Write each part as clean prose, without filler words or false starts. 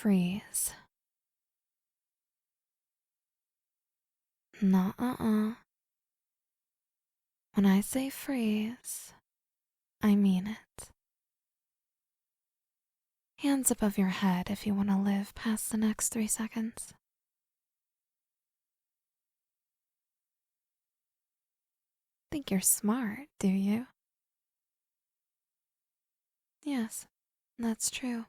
freeze. Nuh-uh. When I say freeze, I mean it. Hands above your head if you want to live past the next 3 seconds. Think you're smart, do you? Yes, that's true.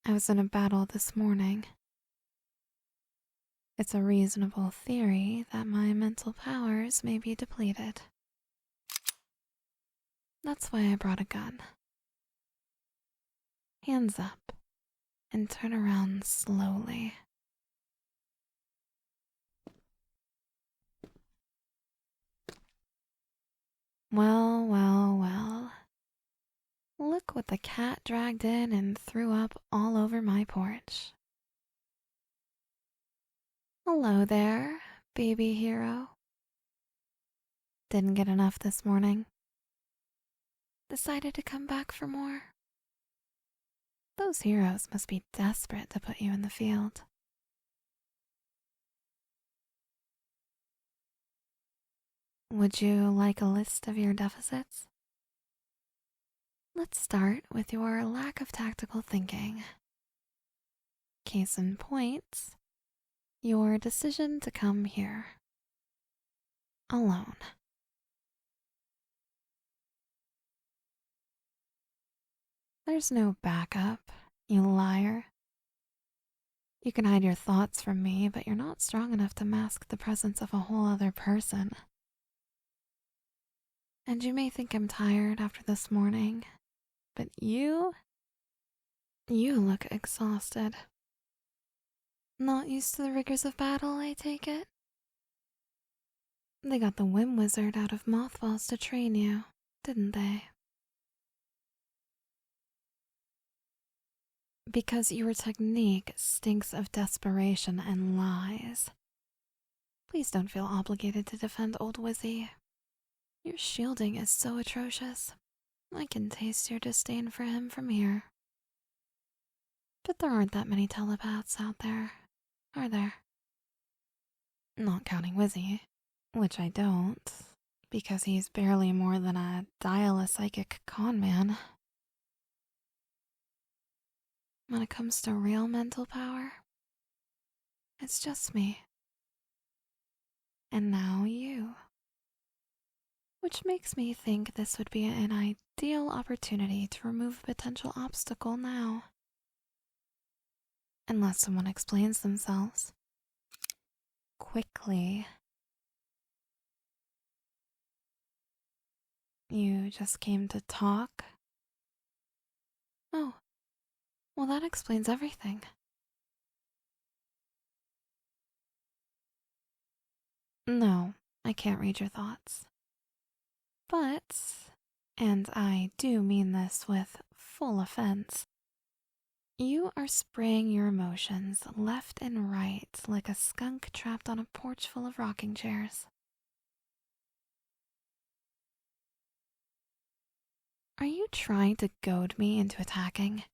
I was in a battle this morning. It's a reasonable theory that my mental powers may be depleted. That's why I brought a gun. Hands up and turn around slowly. Well, well, well. Look what the cat dragged in and threw up all over my porch. Hello there, baby hero. Didn't get enough this morning. Decided to come back for more. Those heroes must be desperate to put you in the field. Would you like a list of your deficits? Let's start with your lack of tactical thinking. Case in point, your decision to come here. Alone. There's no backup, you liar. You can hide your thoughts from me, but you're not strong enough to mask the presence of a whole other person. And you may think I'm tired after this morning, but you look exhausted. Not used to the rigors of battle, I take it? They got the Whim Wizard out of mothballs to train you, didn't they? Because your technique stinks of desperation and lies. Please don't feel obligated to defend old Wizzy. Your shielding is so atrocious. I can taste your disdain for him from here. But there aren't that many telepaths out there, are there? Not counting Wizzy, which I don't, because he's barely more than a dial-a-psychic con man. When it comes to real mental power, it's just me. And now you. Which makes me think this would be an ideal opportunity to remove a potential obstacle now. Unless someone explains themselves. Quickly. You just came to talk? Oh, well, that explains everything. No, I can't read your thoughts. But, and I do mean this with full offense, you are spraying your emotions left and right like a skunk trapped on a porch full of rocking chairs. Are you trying to goad me into attacking?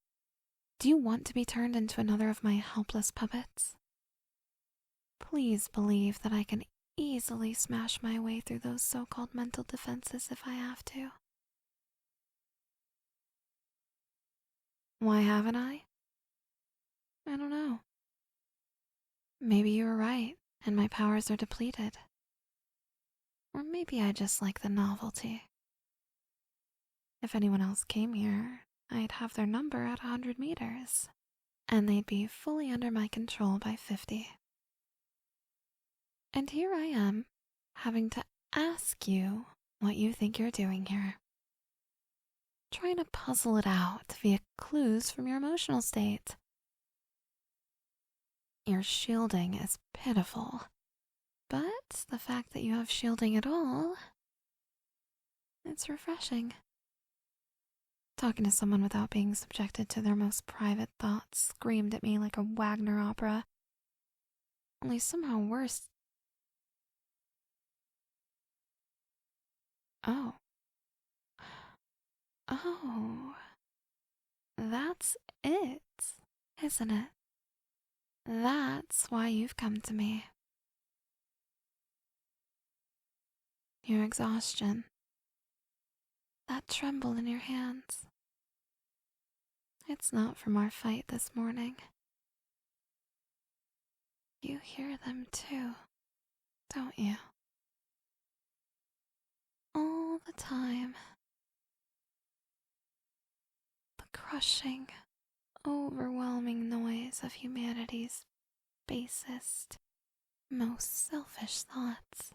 Do you want to be turned into another of my helpless puppets? Please believe that I can easily smash my way through those so-called mental defenses if I have to. Why haven't I? I don't know. Maybe you were right and my powers are depleted. Or maybe I just like the novelty. If anyone else came here, I'd have their number at 100 meters, and they'd be fully under my control by 50. And here I am, having to ask you what you think you're doing here. Trying to puzzle it out via clues from your emotional state. Your shielding is pitiful, but the fact that you have shielding at all, it's refreshing. Talking to someone without being subjected to their most private thoughts screamed at me like a Wagner opera. Only somehow worse. Oh. Oh. That's it. isn't it? That's why you've come to me. Your exhaustion, that tremble in your hands. It's not from our fight this morning. You hear them too, don't you? All the time. The crushing, overwhelming noise of humanity's basest, most selfish thoughts.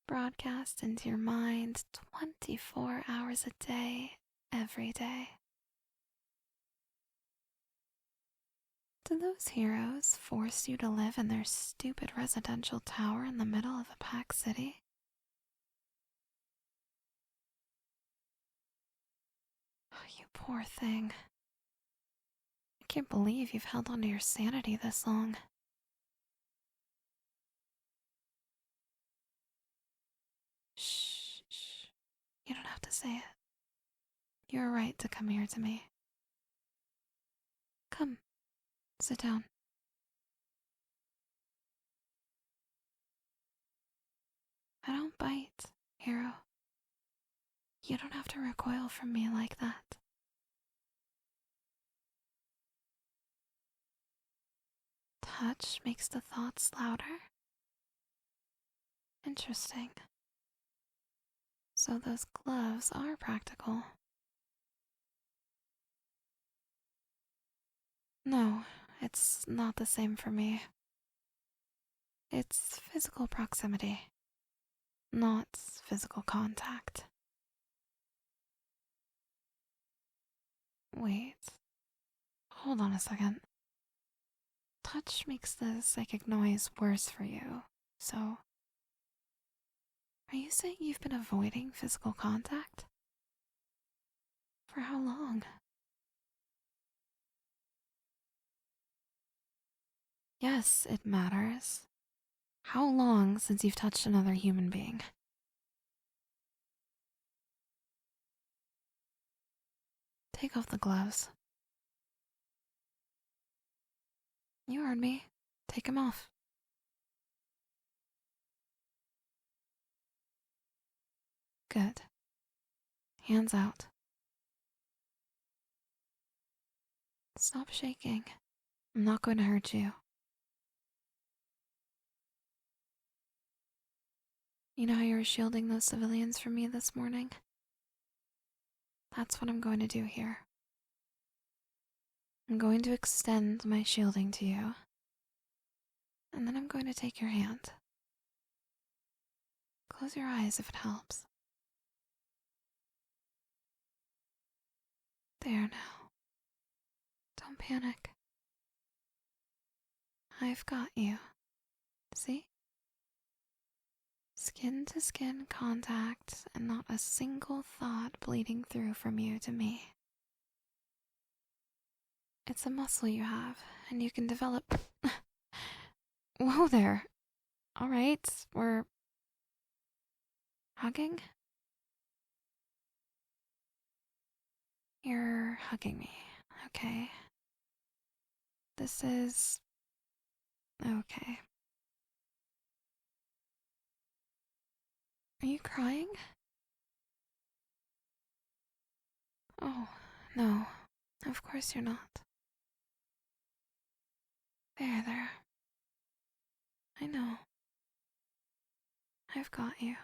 Broadcast into your mind 24 hours a day, every day. Do those heroes force you to live in their stupid residential tower in the middle of a packed city? Oh, you poor thing. I can't believe you've held on to your sanity this long. Shh, shh. You don't have to say it. You're right to come here to me. Come, sit down. I don't bite, hero. You don't have to recoil from me like that. Touch makes the thoughts louder? Interesting. So those gloves are practical. No, it's not the same for me. It's physical proximity, not physical contact. Wait, hold on a second. Touch makes the psychic noise worse for you, so... Are you saying you've been avoiding physical contact? For how long? Yes, it matters. How long since you've touched another human being? Take off the gloves. You heard me. Take them off. Good. Hands out. Stop shaking. I'm not going to hurt you. You know how you were shielding those civilians from me this morning? That's what I'm going to do here. I'm going to extend my shielding to you, and then I'm going to take your hand. Close your eyes if it helps. There now. Don't panic. I've got you. See? Skin to skin contact and not a single thought bleeding through from you to me. It's a muscle you have, and you can develop... Whoa there. Alright, we're... hugging? You're hugging me, okay. This is... okay. Are you crying? Oh, no. Of course you're not. There. I know. I've got you.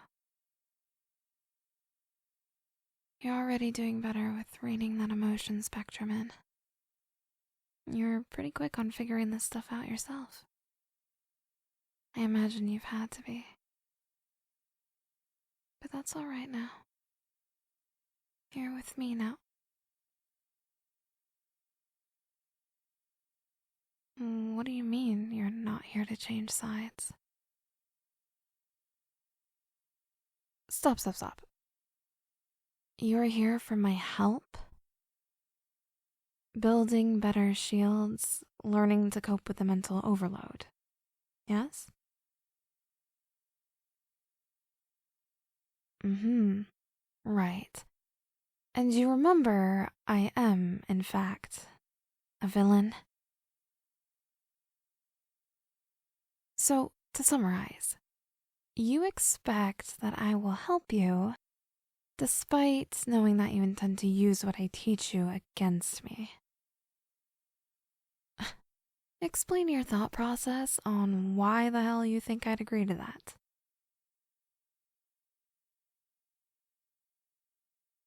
You're already doing better with reining that emotion spectrum in. You're pretty quick on figuring this stuff out yourself. I imagine you've had to be. But that's alright now. You're with me now. What do you mean you're not here to change sides? Stop. You're here for my help? Building better shields, learning to cope with the mental overload. Yes? Right. And you remember, I am, in fact, a villain. So, to summarize, you expect that I will help you despite knowing that you intend to use what I teach you against me. Explain your thought process on why the hell you think I'd agree to that.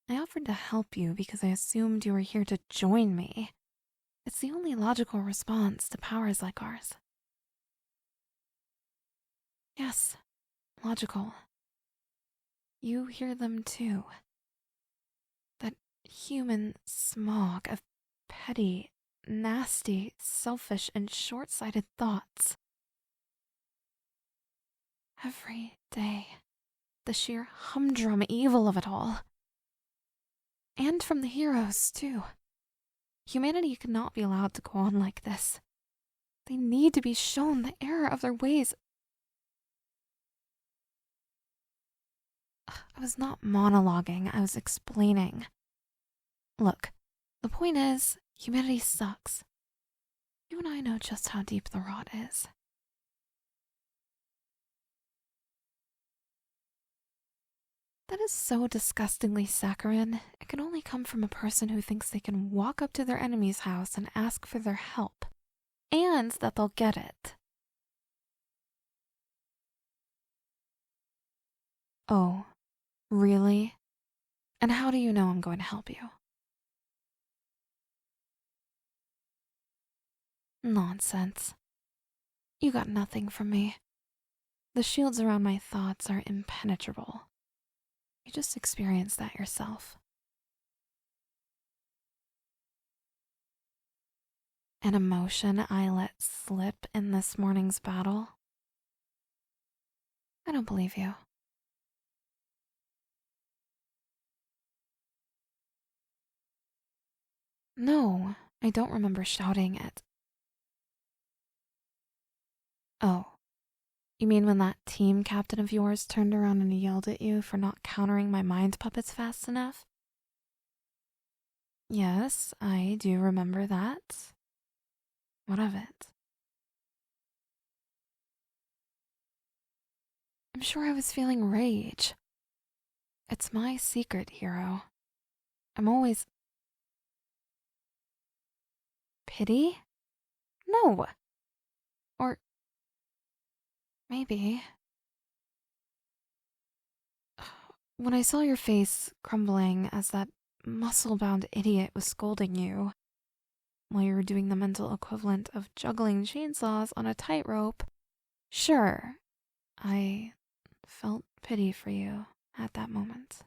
I offered to help you because I assumed you were here to join me. It's the only logical response to powers like ours. Yes, logical. You hear them too. That human smog of petty, nasty, selfish, and short-sighted thoughts. Every day, the sheer humdrum evil of it all. And from the heroes, too. Humanity cannot be allowed to go on like this. They need to be shown the error of their ways. I was not monologuing, I was explaining. Look, the point is, humanity sucks. You and I know just how deep the rot is. That is so disgustingly saccharine. It can only come from a person who thinks they can walk up to their enemy's house and ask for their help, and that they'll get it. Oh, really? And how do you know I'm going to help you? Nonsense. You got nothing from me. The shields around my thoughts are impenetrable. You just experienced that yourself. An emotion I let slip in this morning's battle? I don't believe you. No, I don't remember shouting at... Oh, you mean when that team captain of yours turned around and yelled at you for not countering my mind puppets fast enough? Yes, I do remember that. What of it? I'm sure I was feeling rage. It's my secret, hero. I'm always... Pity? No. Or maybe. When I saw your face crumbling as that muscle-bound idiot was scolding you, while you were doing the mental equivalent of juggling chainsaws on a tightrope, sure, I felt pity for you at that moment.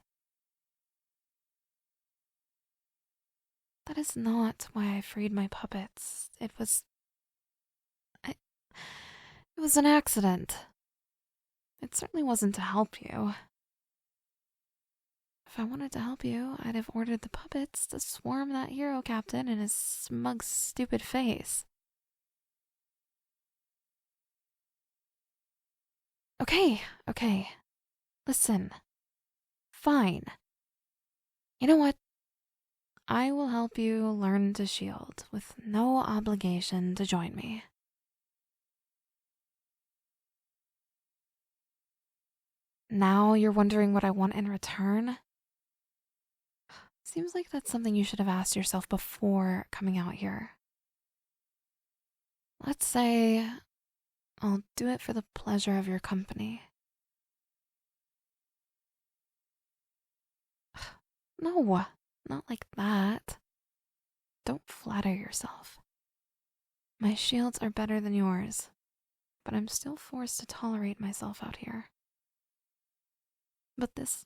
That is not why I freed my puppets. It was an accident. It certainly wasn't to help you. If I wanted to help you, I'd have ordered the puppets to swarm that hero captain in his smug, stupid face. Okay. Listen. Fine. You know what? I will help you learn to shield with no obligation to join me. Now you're wondering what I want in return? Seems like that's something you should have asked yourself before coming out here. Let's say I'll do it for the pleasure of your company. No, not like that. Don't flatter yourself. My shields are better than yours, but I'm still forced to tolerate myself out here. But this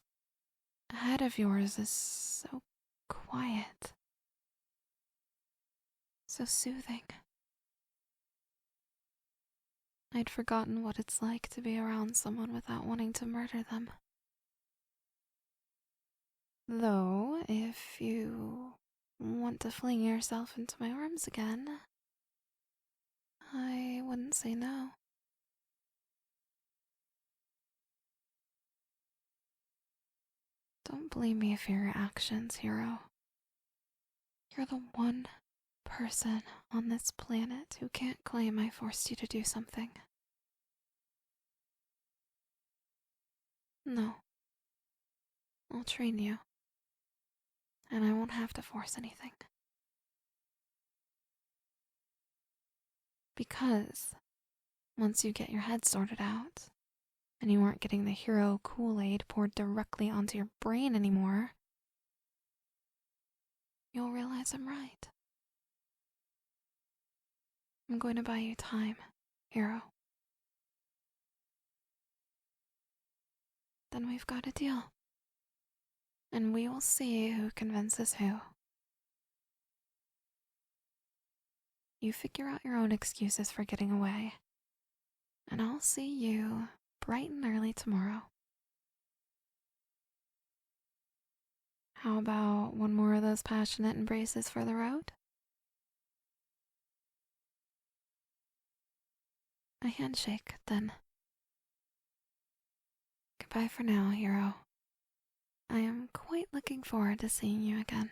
head of yours is so quiet, so soothing. I'd forgotten what it's like to be around someone without wanting to murder them. Though, if you want to fling yourself into my arms again, I wouldn't say no. Don't blame me for your actions, hero. You're the one person on this planet who can't claim I forced you to do something. No. I'll train you. And I won't have to force anything. Because once you get your head sorted out, and you aren't getting the hero Kool-Aid poured directly onto your brain anymore, you'll realize I'm right. I'm going to buy you time, hero. Then we've got a deal. And we will see who convinces who. You figure out your own excuses for getting away, and I'll see you bright and early tomorrow. How about one more of those passionate embraces for the road? A handshake, then. Goodbye for now, hero. I am quite looking forward to seeing you again.